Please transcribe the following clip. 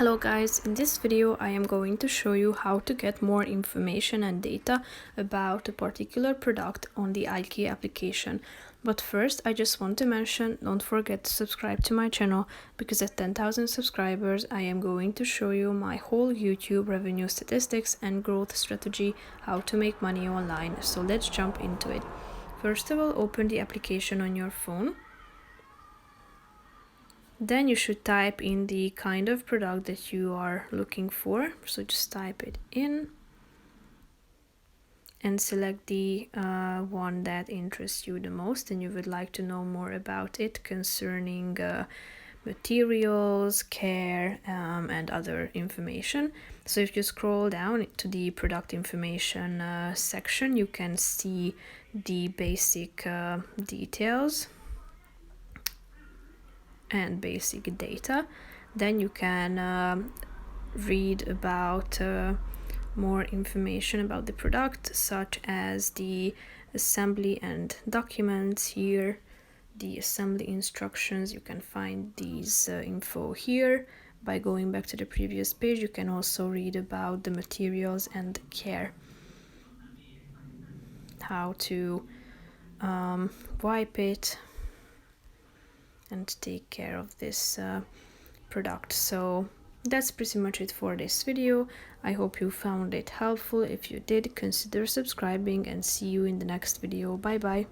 Hello guys, in this video I am going to show you how to get more information and data about a particular product on the Ikea application. But first I just want to mention, don't forget to subscribe to my channel, because at 10,000 subscribers I am going to show you my whole YouTube revenue statistics and growth strategy, how to make money online. So let's jump into it. First of all, open the application on your phone. Then you should type in the kind of product that you are looking for. So just type it in and select the one that interests you the most and you would like to know more about it concerning materials, care, and other information. So if you scroll down to the product information section, you can see the basic details and basic data. Then you can read about more information about the product, such as the assembly and documents here, the assembly instructions. You can find these info here. By going back to the previous page, you can also read about the materials and care, how to wipe it and take care of this product. So that's pretty much it for this video. I hope you found it helpful. If you did, consider subscribing and see you in the next video. Bye bye.